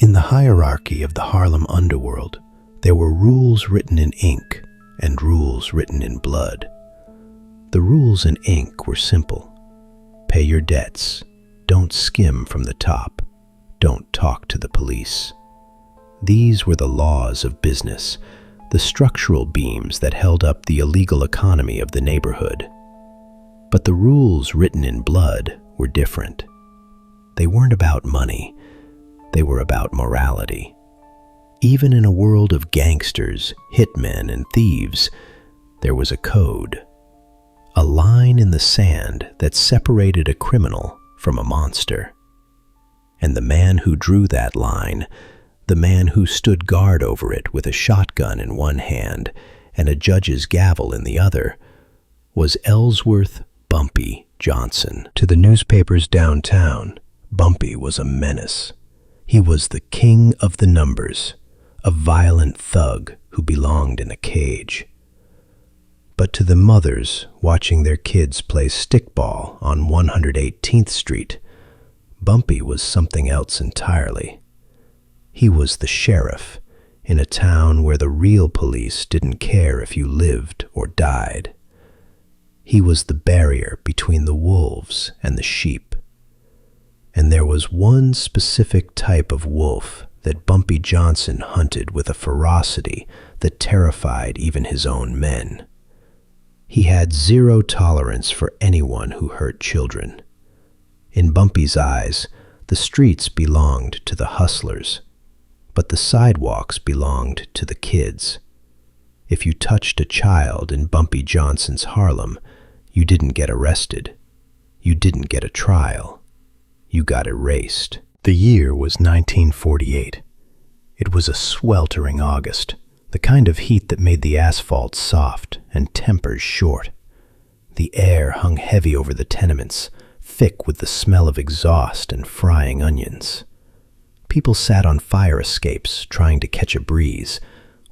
In the hierarchy of the Harlem underworld, there were rules written in ink and rules written in blood. The rules in ink were simple. Pay your debts. Don't skim from the top. Don't talk to the police. These were the laws of business, the structural beams that held up the illegal economy of the neighborhood. But the rules written in blood were different. They weren't about money. They were about morality. Even in a world of gangsters, hitmen, and thieves, there was a code. A line in the sand that separated a criminal from a monster. And the man who drew that line, the man who stood guard over it with a shotgun in one hand and a judge's gavel in the other, was Ellsworth Bumpy Johnson. To the newspapers downtown, Bumpy was a menace. He was the king of the numbers, a violent thug who belonged in a cage. But to the mothers watching their kids play stickball on 118th Street, Bumpy was something else entirely. He was the sheriff in a town where the real police didn't care if you lived or died. He was the barrier between the wolves and the sheep. And there was one specific type of wolf that Bumpy Johnson hunted with a ferocity that terrified even his own men. He had zero tolerance for anyone who hurt children. In Bumpy's eyes, the streets belonged to the hustlers, but the sidewalks belonged to the kids. If you touched a child in Bumpy Johnson's Harlem, you didn't get arrested. You didn't get a trial. You got erased. The year was 1948. It was a sweltering August, the kind of heat that made the asphalt soft and tempers short. The air hung heavy over the tenements, thick with the smell of exhaust and frying onions. People sat on fire escapes trying to catch a breeze,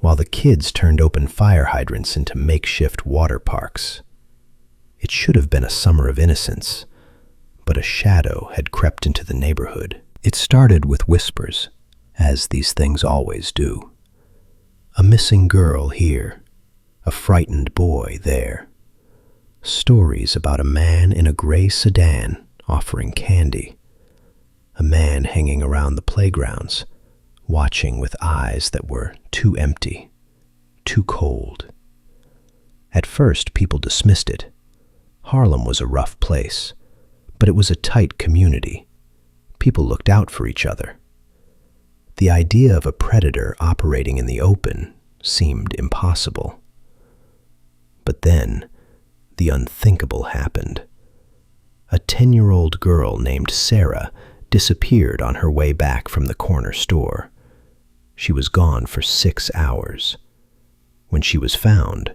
while the kids turned open fire hydrants into makeshift water parks. It should have been a summer of innocence, but a shadow had crept into the neighborhood. It started with whispers, as these things always do. A missing girl here, a frightened boy there. Stories about a man in a gray sedan offering candy. A man hanging around the playgrounds, watching with eyes that were too empty, too cold. At first, people dismissed it. Harlem was a rough place, but it was a tight community. People looked out for each other. The idea of a predator operating in the open seemed impossible. But then, the unthinkable happened. A 10-year-old girl named Sarah disappeared on her way back from the corner store. She was gone for 6 hours. When she was found,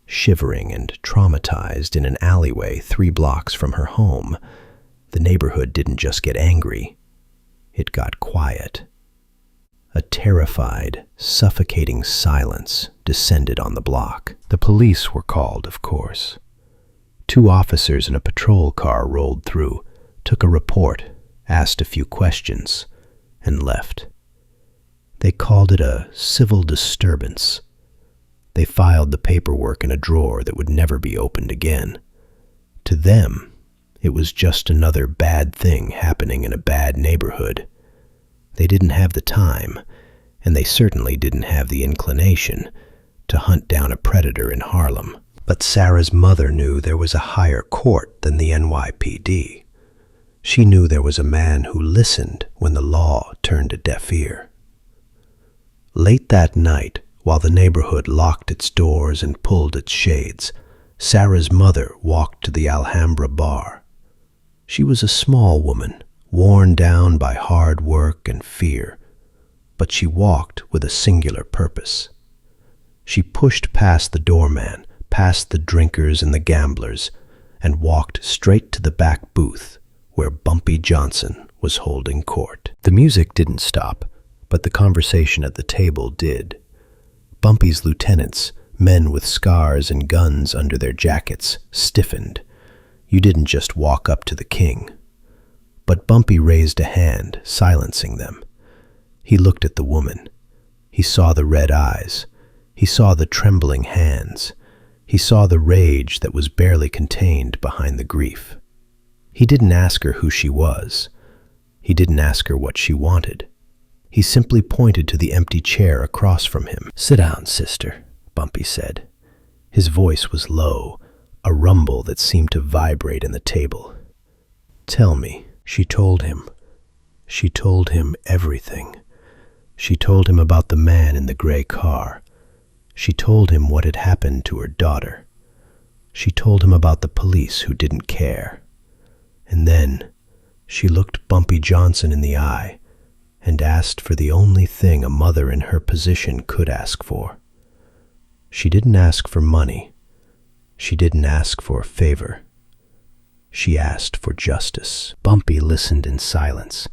shivering and traumatized in an alleyway 3 blocks from her home, the neighborhood didn't just get angry, it got quiet. A terrified, suffocating silence descended on the block. The police were called, of course. 2 officers in a patrol car rolled through, took a report, asked a few questions, and left. They called it a civil disturbance. They filed the paperwork in a drawer that would never be opened again. To them, it was just another bad thing happening in a bad neighborhood. They didn't have the time, and they certainly didn't have the inclination, to hunt down a predator in Harlem. But Sarah's mother knew there was a higher court than the NYPD. She knew there was a man who listened when the law turned a deaf ear. Late that night, while the neighborhood locked its doors and pulled its shades, Sarah's mother walked to the Alhambra bar. She was a small woman, worn down by hard work and fear, but she walked with a singular purpose. She pushed past the doorman, past the drinkers and the gamblers, and walked straight to the back booth where Bumpy Johnson was holding court. The music didn't stop, but the conversation at the table did. Bumpy's lieutenants, men with scars and guns under their jackets, stiffened. You didn't just walk up to the king. But Bumpy raised a hand, silencing them. He looked at the woman. He saw the red eyes. He saw the trembling hands. He saw the rage that was barely contained behind the grief. He didn't ask her who she was. He didn't ask her what she wanted. He simply pointed to the empty chair across from him. "Sit down, sister," Bumpy said. His voice was low, a rumble that seemed to vibrate in the table. "Tell me," she told him. She told him everything. She told him about the man in the gray car. She told him what had happened to her daughter. She told him about the police who didn't care. And then she looked Bumpy Johnson in the eye and asked for the only thing a mother in her position could ask for. She didn't ask for money. She didn't ask for a favor. She asked for justice. Bumpy listened in silence.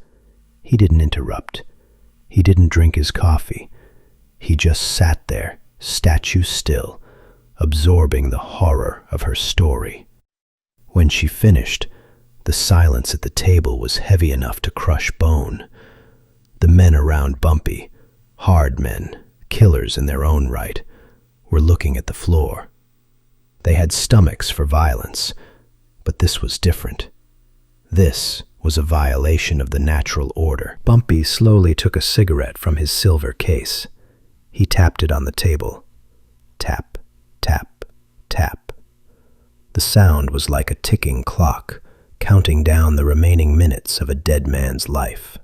He didn't interrupt. He didn't drink his coffee. He just sat there, statue still, absorbing the horror of her story. When she finished, the silence at the table was heavy enough to crush bone. The men around Bumpy, hard men, killers in their own right, were looking at the floor. They had stomachs for violence, but this was different. This was a violation of the natural order. Bumpy slowly took a cigarette from his silver case. He tapped it on the table. Tap, tap, tap. The sound was like a ticking clock, counting down the remaining minutes of a dead man's life.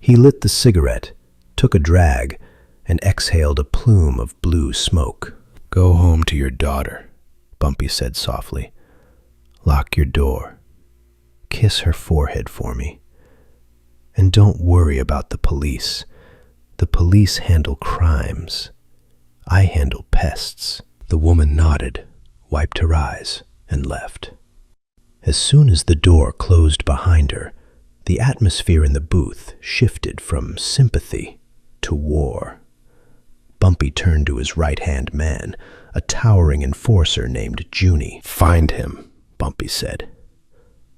He lit the cigarette, took a drag, and exhaled a plume of blue smoke. "Go home to your daughter," Bumpy said softly. "Lock your door. Kiss her forehead for me. And don't worry about the police. The police handle crimes. I handle pests." The woman nodded, wiped her eyes, and left. As soon as the door closed behind her, the atmosphere in the booth shifted from sympathy to war. Bumpy turned to his right-hand man, a towering enforcer named Junie. "Find him," Bumpy said.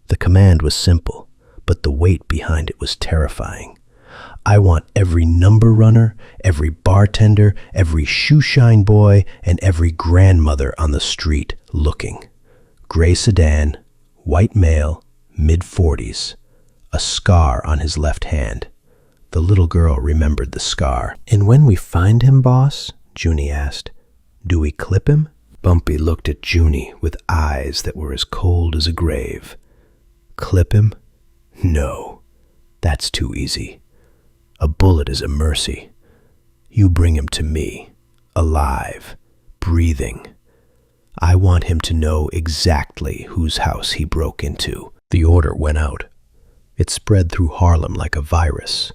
The command was simple, but the weight behind it was terrifying. "I want every number runner, every bartender, every shoeshine boy, and every grandmother on the street looking. Gray sedan, white male, mid-40s, a scar on his left hand." The little girl remembered the scar. "And when we find him, boss," Junie asked, "do we clip him?" Bumpy looked at Junie with eyes that were as cold as a grave. "Clip him? No, that's too easy. A bullet is a mercy. You bring him to me, alive, breathing. I want him to know exactly whose house he broke into." The order went out. It spread through Harlem like a virus.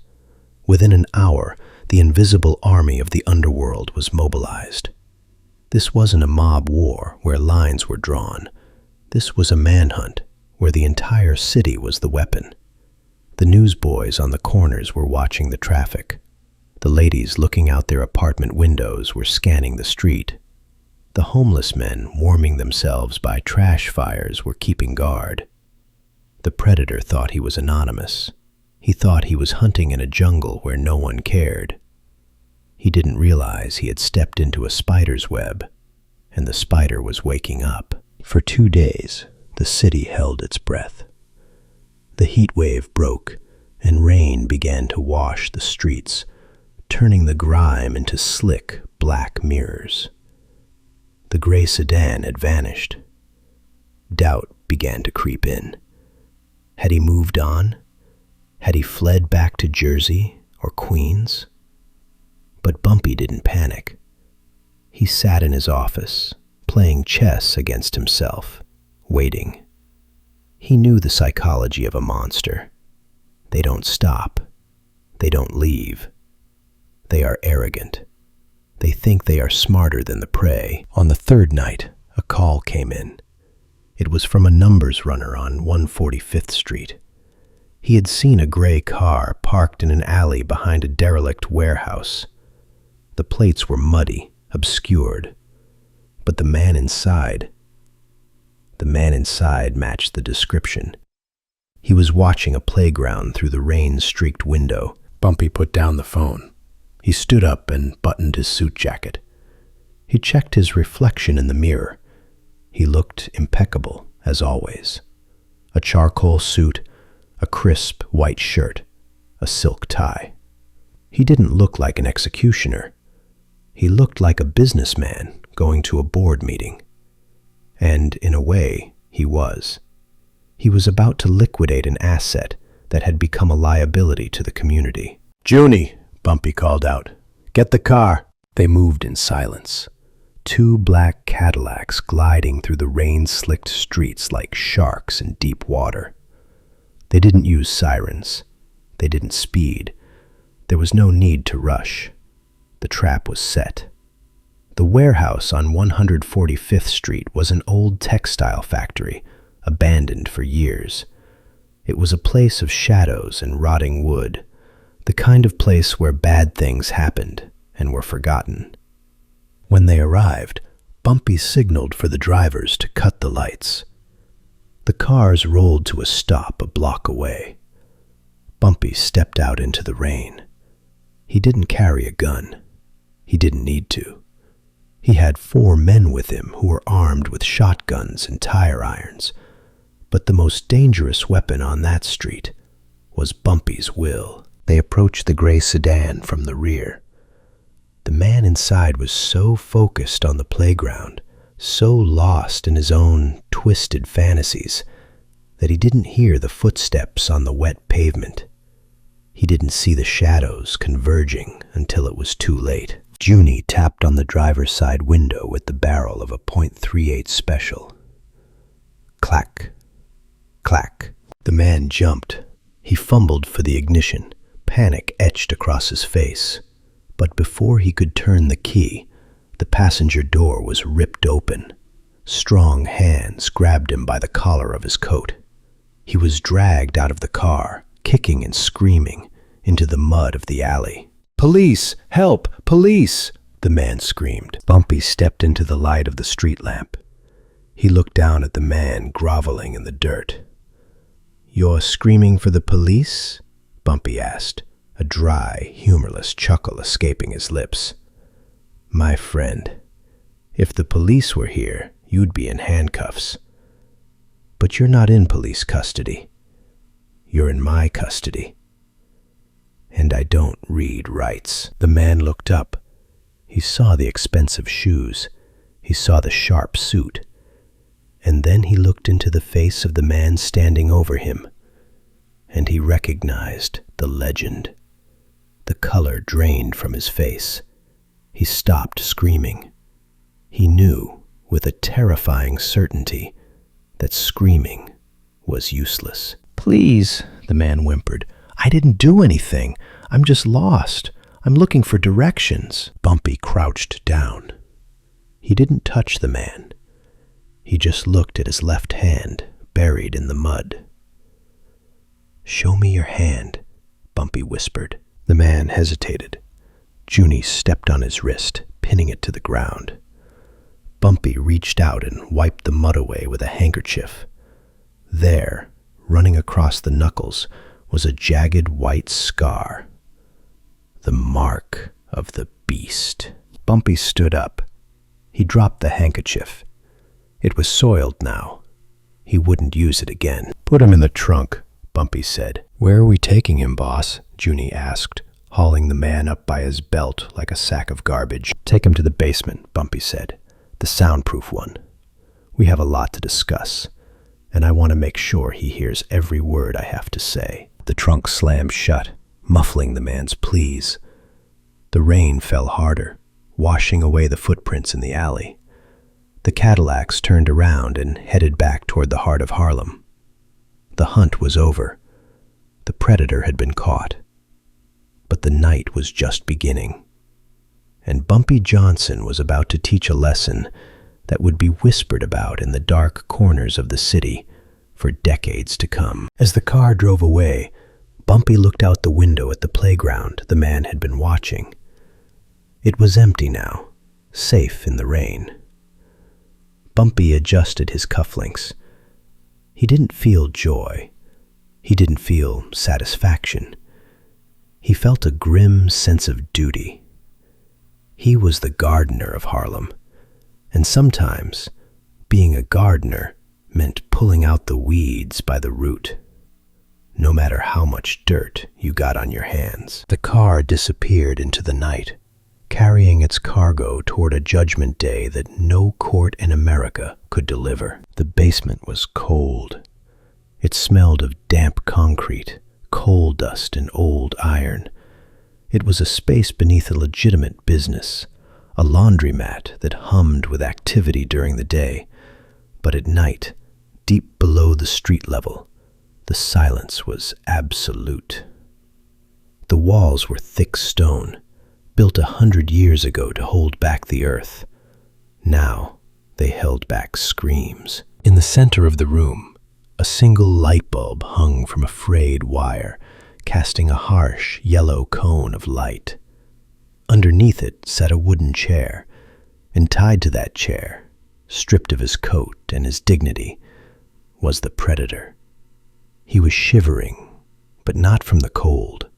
Within an hour, the invisible army of the underworld was mobilized. This wasn't a mob war where lines were drawn. This was a manhunt where the entire city was the weapon. The newsboys on the corners were watching the traffic. The ladies looking out their apartment windows were scanning the street. The homeless men warming themselves by trash fires were keeping guard. The predator thought he was anonymous. He thought he was hunting in a jungle where no one cared. He didn't realize he had stepped into a spider's web, and the spider was waking up. For 2 days, the city held its breath. The heat wave broke, and rain began to wash the streets, turning the grime into slick, black mirrors. The gray sedan had vanished. Doubt began to creep in. Had he moved on? Had he fled back to Jersey or Queens? But Bumpy didn't panic. He sat in his office, playing chess against himself, waiting. He knew the psychology of a monster. They don't stop. They don't leave. They are arrogant. They think they are smarter than the prey. On the third night, a call came in. It was from a numbers runner on 145th Street. He had seen a gray car parked in an alley behind a derelict warehouse. The plates were muddy, obscured, but the man inside matched the description. He was watching a playground through the rain-streaked window. Bumpy put down the phone. He stood up and buttoned his suit jacket. He checked his reflection in the mirror. He looked impeccable, as always. A charcoal suit, a crisp white shirt, a silk tie. He didn't look like an executioner. He looked like a businessman going to a board meeting. And in a way, he was. He was about to liquidate an asset that had become a liability to the community. "Junie," Bumpy called out. "Get the car." They moved in silence. Two black Cadillacs gliding through the rain-slicked streets like sharks in deep water. They didn't use sirens. They didn't speed. There was no need to rush. The trap was set. The warehouse on 145th Street was an old textile factory, abandoned for years. It was a place of shadows and rotting wood, the kind of place where bad things happened and were forgotten. When they arrived, Bumpy signaled for the drivers to cut the lights. The cars rolled to a stop a block away. Bumpy stepped out into the rain. He didn't carry a gun. He didn't need to. He had 4 men with him who were armed with shotguns and tire irons. But the most dangerous weapon on that street was Bumpy's will. They approached the gray sedan from the rear. The man inside was so focused on the playground, so lost in his own twisted fantasies, that he didn't hear the footsteps on the wet pavement. He didn't see the shadows converging until it was too late. Junie tapped on the driver's side window with the barrel of a .38 special. Clack. Clack. The man jumped. He fumbled for the ignition. Panic etched across his face. But before he could turn the key, the passenger door was ripped open. Strong hands grabbed him by the collar of his coat. He was dragged out of the car, kicking and screaming, into the mud of the alley. "Police! Help! Police!" the man screamed. Bumpy stepped into the light of the street lamp. He looked down at the man groveling in the dirt. "You're screaming for the police?" Bumpy asked, a dry, humorless chuckle escaping his lips. "My friend, if the police were here, you'd be in handcuffs. But you're not in police custody. You're in my custody. And I don't read rights." The man looked up. He saw the expensive shoes. He saw the sharp suit. And then he looked into the face of the man standing over him, and he recognized the legend. The color drained from his face. He stopped screaming. He knew, with a terrifying certainty, that screaming was useless. "Please," the man whimpered. "I didn't do anything. I'm just lost. I'm looking for directions." Bumpy crouched down. He didn't touch the man. He just looked at his left hand, buried in the mud. "Show me your hand," Bumpy whispered. The man hesitated. Junie stepped on his wrist, pinning it to the ground. Bumpy reached out and wiped the mud away with a handkerchief. There, running across the knuckles, was a jagged white scar. The mark of the beast. Bumpy stood up. He dropped the handkerchief. It was soiled now. He wouldn't use it again. "Put him in the trunk," Bumpy said. "Where are we taking him, boss?" Junie asked, hauling the man up by his belt like a sack of garbage. "Take him to the basement," Bumpy said. "The soundproof one. We have a lot to discuss, and I want to make sure he hears every word I have to say." The trunk slammed shut, muffling the man's pleas. The rain fell harder, washing away the footprints in the alley. The Cadillacs turned around and headed back toward the heart of Harlem. The hunt was over. The predator had been caught. But the night was just beginning. And Bumpy Johnson was about to teach a lesson that would be whispered about in the dark corners of the city for decades to come. As the car drove away, Bumpy looked out the window at the playground the man had been watching. It was empty now, safe in the rain. Bumpy adjusted his cufflinks. He didn't feel joy. He didn't feel satisfaction. He felt a grim sense of duty. He was the gardener of Harlem, and sometimes being a gardener meant pulling out the weeds by the root, no matter how much dirt you got on your hands. The car disappeared into the night, carrying its cargo toward a judgment day that no court in America could deliver. The basement was cold. It smelled of damp concrete, coal dust, and old iron. It was a space beneath a legitimate business, a laundromat that hummed with activity during the day. But at night, deep below the street level, the silence was absolute. The walls were thick stone, built 100 years ago to hold back the earth. Now they held back screams. In the center of the room, a single light bulb hung from a frayed wire, casting a harsh yellow cone of light. Underneath it sat a wooden chair, and tied to that chair, stripped of his coat and his dignity, was the predator. He was shivering, but not from the cold.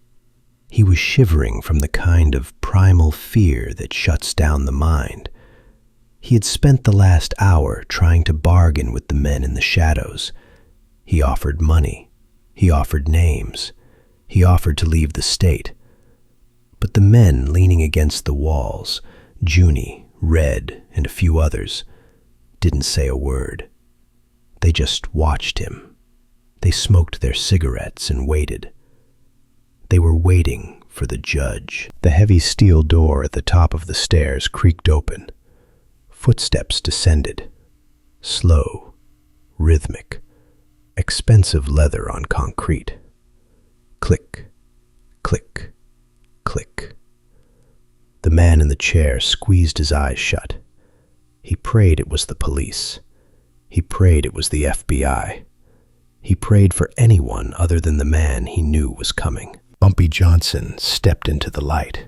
He was shivering from the kind of primal fear that shuts down the mind. He had spent the last hour trying to bargain with the men in the shadows. He offered money. He offered names. He offered to leave the state. But the men leaning against the walls, Junie, Red, and a few others, didn't say a word. They just watched him. They smoked their cigarettes and waited. They were waiting for the judge. The heavy steel door at the top of the stairs creaked open. Footsteps descended. Slow, rhythmic, expensive leather on concrete. Click, click, click. The man in the chair squeezed his eyes shut. He prayed it was the police. He prayed it was the FBI. He prayed for anyone other than the man he knew was coming. Bumpy Johnson stepped into the light.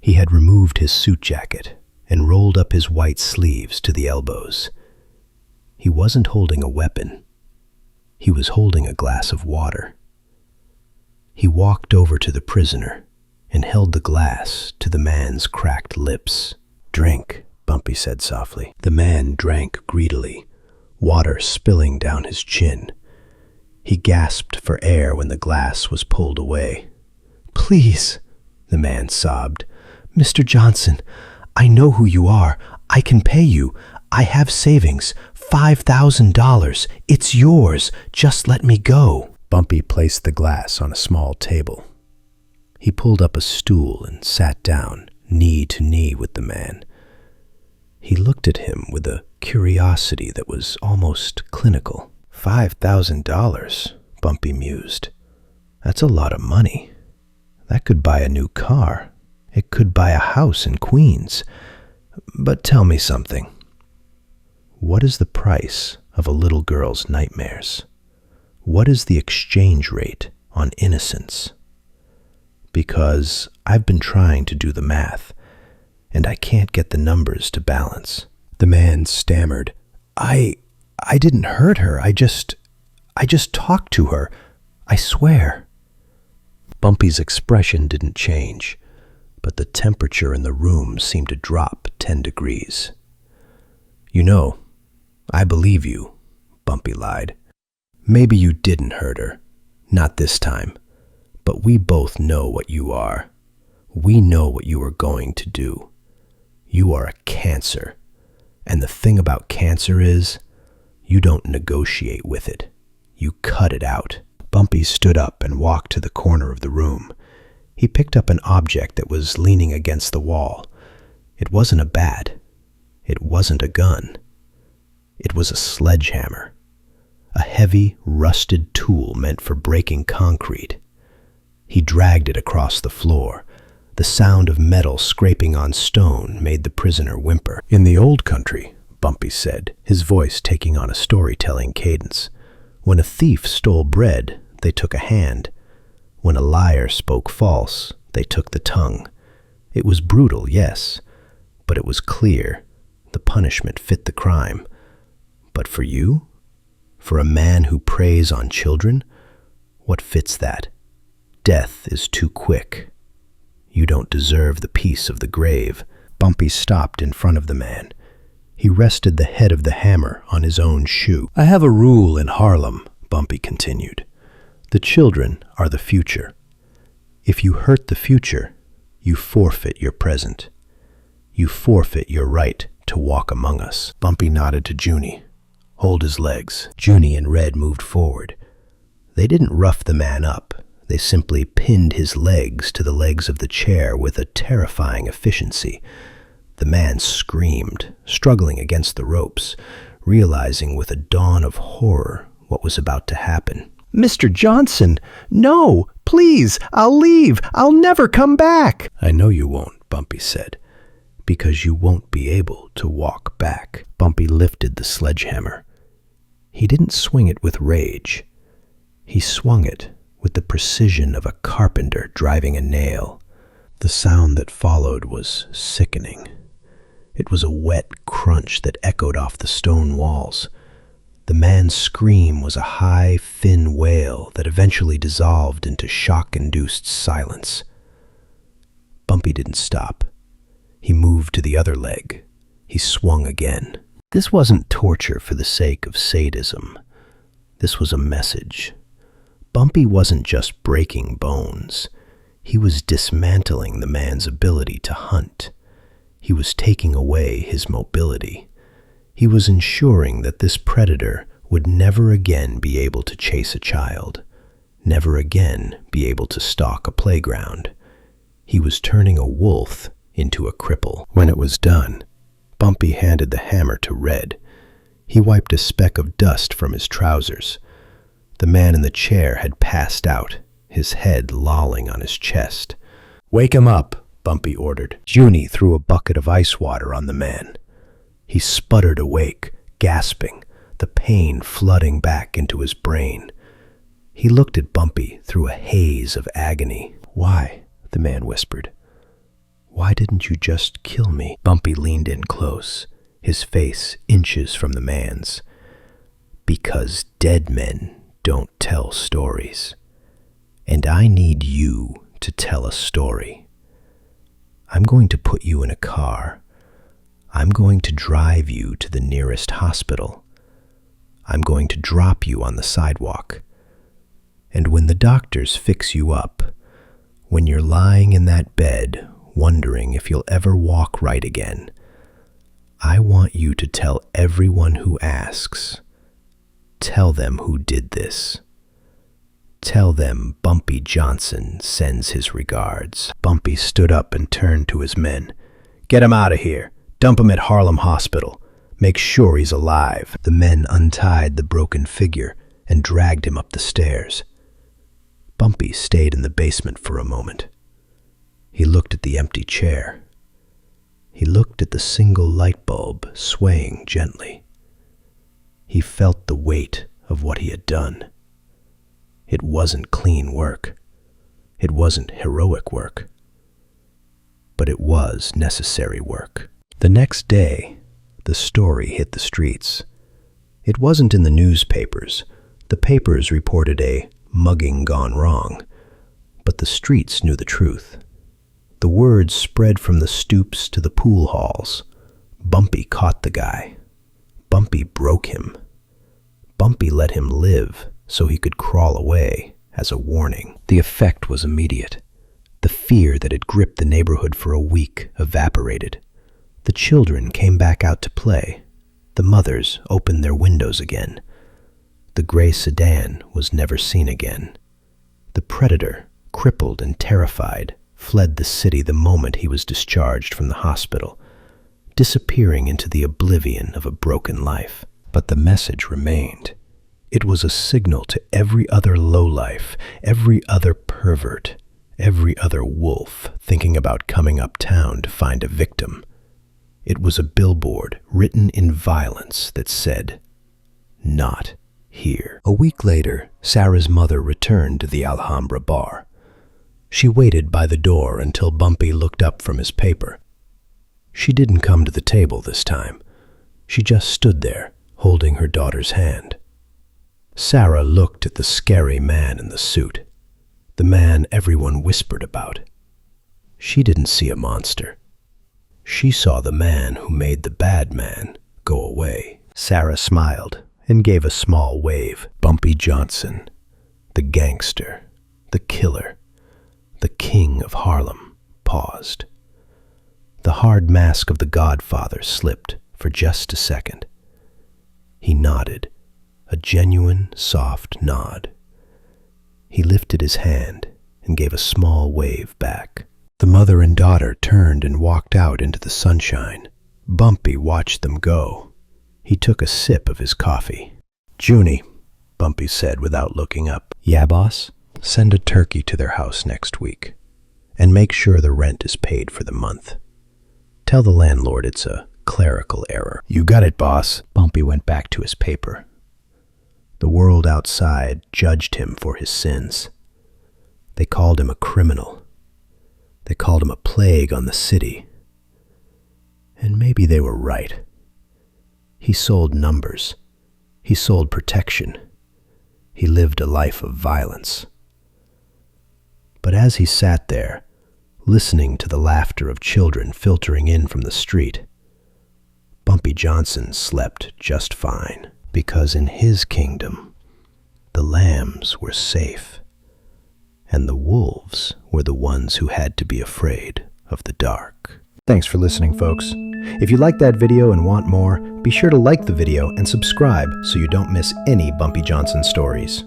He had removed his suit jacket and rolled up his white sleeves to the elbows. He wasn't holding a weapon. He was holding a glass of water. He walked over to the prisoner and held the glass to the man's cracked lips. "Drink," Bumpy said softly. The man drank greedily, water spilling down his chin. He gasped for air when the glass was pulled away. "Please," the man sobbed. "Mr. Johnson, I know who you are. I can pay you. I have savings. $5,000. It's yours. Just let me go." Bumpy placed the glass on a small table. He pulled up a stool and sat down, knee to knee with the man. He looked at him with a curiosity that was almost clinical. $5,000, Bumpy mused. That's a lot of money. That could buy a new car. It could buy a house in Queens. But tell me something. What is the price of a little girl's nightmares? What is the exchange rate on innocence? Because I've been trying to do the math, and I can't get the numbers to balance. The man stammered. I didn't hurt her. I just talked to her. I swear." Bumpy's expression didn't change, but the temperature in the room seemed to drop 10 degrees. "You know, I believe you," Bumpy lied. "Maybe you didn't hurt her. Not this time. But we both know what you are. We know what you are going to do. You are a cancer. And the thing about cancer is, you don't negotiate with it. You cut it out." Bumpy stood up and walked to the corner of the room. He picked up an object that was leaning against the wall. It wasn't a bat. It wasn't a gun. It was a sledgehammer. A heavy, rusted tool meant for breaking concrete. He dragged it across the floor. The sound of metal scraping on stone made the prisoner whimper. "In the old country," Bumpy said, his voice taking on a storytelling cadence, "when a thief stole bread, they took a hand. When a liar spoke false, they took the tongue. It was brutal, yes, but it was clear. The punishment fit the crime. But for you? For a man who preys on children? What fits that? death is too quick. You don't deserve the peace of the grave." Bumpy stopped in front of the man. He rested the head of the hammer on his own shoe. "I have a rule in Harlem," Bumpy continued. "The children are the future. If you hurt the future, you forfeit your present. You forfeit your right to walk among us." Bumpy nodded to Junie. "Hold his legs." Junie and Red moved forward. They didn't rough the man up. They simply pinned his legs to the legs of the chair with a terrifying efficiency. The man screamed, struggling against the ropes, realizing with a dawn of horror what was about to happen. "Mr. Johnson, no! Please, I'll leave! I'll never come back!" "I know you won't," Bumpy said, "because you won't be able to walk back." Bumpy lifted the sledgehammer. He didn't swing it with rage. He swung it with the precision of a carpenter driving a nail. The sound that followed was sickening. It was a wet crunch that echoed off the stone walls. The man's scream was a high, thin wail that eventually dissolved into shock-induced silence. Bumpy didn't stop. He moved to the other leg. He swung again. This wasn't torture for the sake of sadism. This was a message. Bumpy wasn't just breaking bones. He was dismantling the man's ability to hunt. He was taking away his mobility. He was ensuring that this predator would never again be able to chase a child, never again be able to stalk a playground. He was turning a wolf into a cripple. When it was done, Bumpy handed the hammer to Red. He wiped a speck of dust from his trousers. The man in the chair had passed out, his head lolling on his chest. "Wake him up," Bumpy ordered. Junie threw a bucket of ice water on the man. He sputtered awake, gasping, the pain flooding back into his brain. He looked at Bumpy through a haze of agony. "Why?" the man whispered. "Why didn't you just kill me?" Bumpy leaned in close, his face inches from the man's. "Because dead men don't tell stories. And I need you to tell a story. I'm going to put you in a car. I'm going to drive you to the nearest hospital. I'm going to drop you on the sidewalk. And when the doctors fix you up, when you're lying in that bed, wondering if you'll ever walk right again, I want you to tell everyone who asks. Tell them who did this. Tell them Bumpy Johnson sends his regards." Bumpy stood up and turned to his men. "Get him out of here. Dump him at Harlem Hospital. Make sure he's alive." The men untied the broken figure and dragged him up the stairs. Bumpy stayed in the basement for a moment. He looked at the empty chair. He looked at the single light bulb swaying gently. He felt the weight of what he had done. It wasn't clean work. It wasn't heroic work. But it was necessary work. The next day, the story hit the streets. It wasn't in the newspapers. The papers reported a mugging gone wrong. But the streets knew the truth. The word spread from the stoops to the pool halls. Bumpy caught the guy. Bumpy broke him. Bumpy let him live so he could crawl away as a warning. The effect was immediate. The fear that had gripped the neighborhood for a week evaporated. The children came back out to play. The mothers opened their windows again. The gray sedan was never seen again. The predator, crippled and terrified, fled the city the moment he was discharged from the hospital, disappearing into the oblivion of a broken life. But the message remained. It was a signal to every other lowlife, every other pervert, every other wolf thinking about coming uptown to find a victim. It was a billboard written in violence that said, "Not here." A week later, Sarah's mother returned to the Alhambra bar. She waited by the door until Bumpy looked up from his paper. She didn't come to the table this time. She just stood there, holding her daughter's hand. Sarah looked at the scary man in the suit. the man everyone whispered about. She didn't see a monster. She saw the man who made the bad man go away. Sarah smiled and gave a small wave. Bumpy Johnson, the gangster, the killer, the king of Harlem, paused. The hard mask of the Godfather slipped for just a second. He nodded, a genuine, soft nod. He lifted his hand and gave a small wave back. The mother and daughter turned and walked out into the sunshine. Bumpy watched them go. He took a sip of his coffee. "Junie," Bumpy said without looking up. "Yeah, boss? Send a turkey to their house next week. And make sure the rent is paid for the month. Tell the landlord it's a clerical error." "You got it, boss." Bumpy went back to his paper. The world outside judged him for his sins. They called him a criminal. They called him a plague on the city. And maybe they were right. He sold numbers. He sold protection. He lived a life of violence. But as he sat there, listening to the laughter of children filtering in from the street, Bumpy Johnson slept just fine, because in his kingdom, the lambs were safe, and the wolves were the ones who had to be afraid of the dark. Thanks for listening, folks. If you liked that video and want more, be sure to like the video and subscribe so you don't miss any Bumpy Johnson stories.